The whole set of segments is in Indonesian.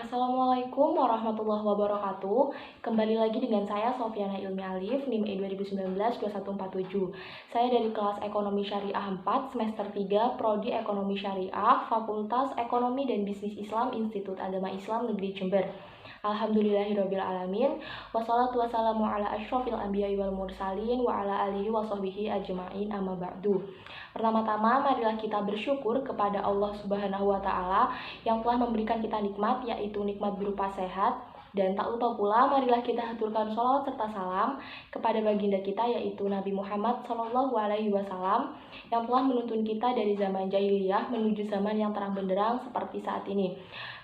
Assalamualaikum warahmatullahi wabarakatuh. Kembali lagi dengan saya Sofyana Ilmi Alif, NIM E 2019-2147. Saya dari kelas Ekonomi Syariah 4, semester 3, Prodi Ekonomi Syariah, Fakultas Ekonomi dan Bisnis Islam, Institut Agama Islam Negeri Jember. Alhamdulillahirrabbilalamin. Wassalatu wassalamu ala asyrofil anbiya'i wal mursalin wa ala alihi wa sahbihi ajma'in amma ba'du. Pertama-tama marilah kita bersyukur kepada Allah Subhanahu wa taala yang telah memberikan kita nikmat, yaitu nikmat berupa sehat. Dan tak lupa pula marilah kita haturkan sholawat serta salam kepada baginda kita, yaitu Nabi Muhammad SAW, yang telah menuntun kita dari zaman jahiliyah menuju zaman yang terang benderang seperti saat ini.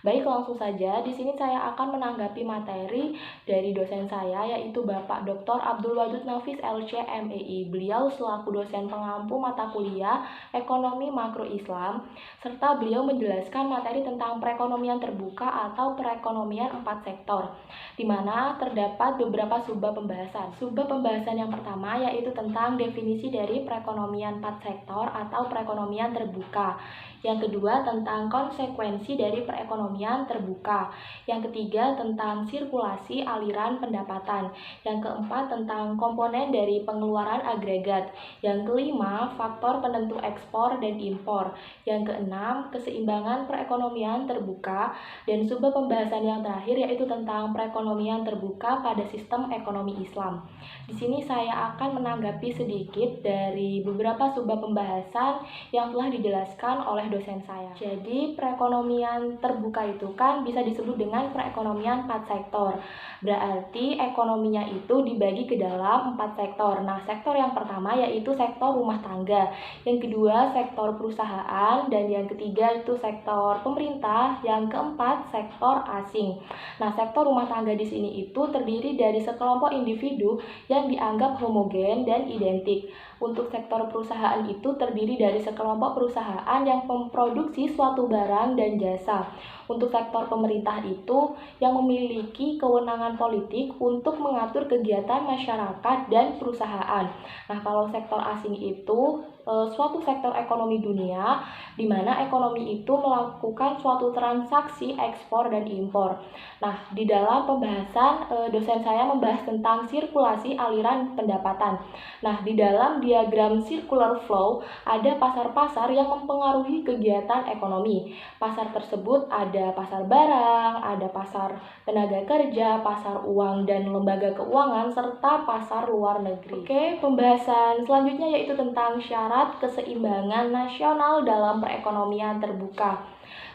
Baik, langsung saja. Di sini saya akan menanggapi materi dari dosen saya, yaitu Bapak Dr. Abdul Wadud Nafis LC MEI. Beliau selaku dosen pengampu mata kuliah Ekonomi Makro Islam, serta beliau menjelaskan materi tentang perekonomian terbuka atau perekonomian 4 sektor, di mana terdapat beberapa subbab pembahasan. Subbab pembahasan yang pertama yaitu tentang definisi dari perekonomian 4 sektor atau perekonomian terbuka. Yang kedua tentang konsekuensi dari perekonomian terbuka. Yang ketiga tentang sirkulasi aliran pendapatan. Yang keempat tentang komponen dari pengeluaran agregat. Yang kelima faktor penentu ekspor dan impor. Yang keenam keseimbangan perekonomian terbuka. Dan subbab pembahasan yang terakhir yaitu tentang perekonomian terbuka pada sistem ekonomi Islam. Di sini saya akan menanggapi sedikit dari beberapa subbab pembahasan yang telah dijelaskan oleh dosen saya. Jadi perekonomian terbuka itu kan bisa disebut dengan perekonomian 4 sektor. Berarti ekonominya itu dibagi ke dalam 4 sektor. Nah, sektor yang pertama yaitu sektor rumah tangga, yang kedua sektor perusahaan, dan yang ketiga itu sektor pemerintah, yang keempat sektor asing. Nah, sektor rumah tangga di sini itu terdiri dari sekelompok individu yang dianggap homogen dan identik. Untuk sektor perusahaan itu terdiri dari sekelompok perusahaan yang memproduksi suatu barang dan jasa. Untuk sektor pemerintah itu yang memiliki kewenangan politik untuk mengatur kegiatan masyarakat dan perusahaan. Nah, kalau sektor asing itu suatu sektor ekonomi dunia di mana ekonomi itu melakukan suatu transaksi ekspor dan impor. Nah, di dalam pembahasan dosen saya membahas tentang sirkulasi aliran pendapatan. Nah, di dalam diagram circular flow ada pasar-pasar yang mempengaruhi kegiatan ekonomi. Pasar tersebut ada pasar barang, ada pasar tenaga kerja, pasar uang dan lembaga keuangan, serta pasar luar negeri. Oke, pembahasan selanjutnya yaitu tentang syarat keseimbangan nasional dalam perekonomian terbuka.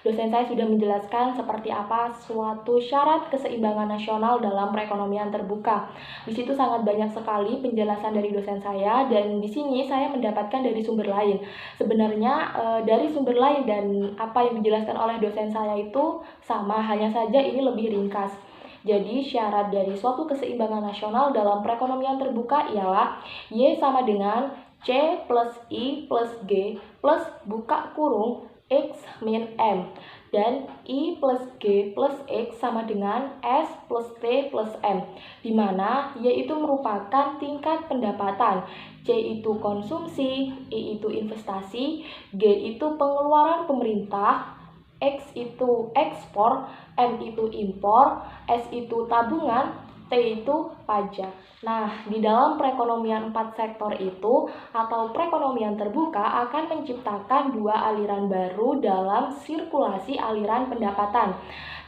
Dosen saya sudah menjelaskan seperti apa suatu syarat keseimbangan nasional dalam perekonomian terbuka. Di situ sangat banyak sekali penjelasan dari dosen saya, dan di sini saya mendapatkan dari sumber lain. Sebenarnya dari sumber lain dan apa yang dijelaskan oleh dosen saya itu sama, hanya saja ini lebih ringkas. Jadi syarat dari suatu keseimbangan nasional dalam perekonomian terbuka ialah Y sama dengan C plus I plus G plus buka kurung X min M, dan I plus G plus X sama dengan S plus T plus M, di mana Y itu merupakan tingkat pendapatan, C itu konsumsi, I itu investasi, G itu pengeluaran pemerintah, X itu ekspor, M itu impor, S itu tabungan, T itu pajak. Nah, di dalam perekonomian 4 sektor itu atau perekonomian terbuka akan menciptakan 2 aliran baru dalam sirkulasi aliran pendapatan.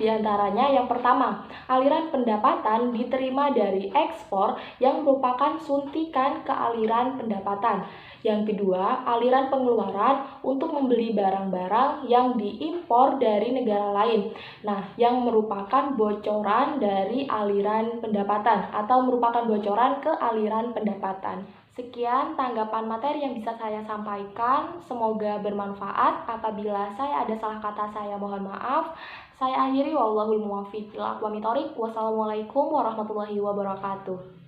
Di antaranya yang pertama, aliran pendapatan diterima dari ekspor yang merupakan suntikan ke aliran pendapatan. Yang kedua, aliran pengeluaran untuk membeli barang-barang yang diimpor dari negara lain. Nah, yang merupakan bocoran dari aliran pendapatan atau merupakan bocoran ke aliran pendapatan. Sekian tanggapan materi yang bisa saya sampaikan. Semoga bermanfaat. Apabila saya ada salah kata, saya mohon maaf. Saya akhiri, wallahul muwaffiq ila aqwamit thoriq. Wassalamualaikum warahmatullahi wabarakatuh.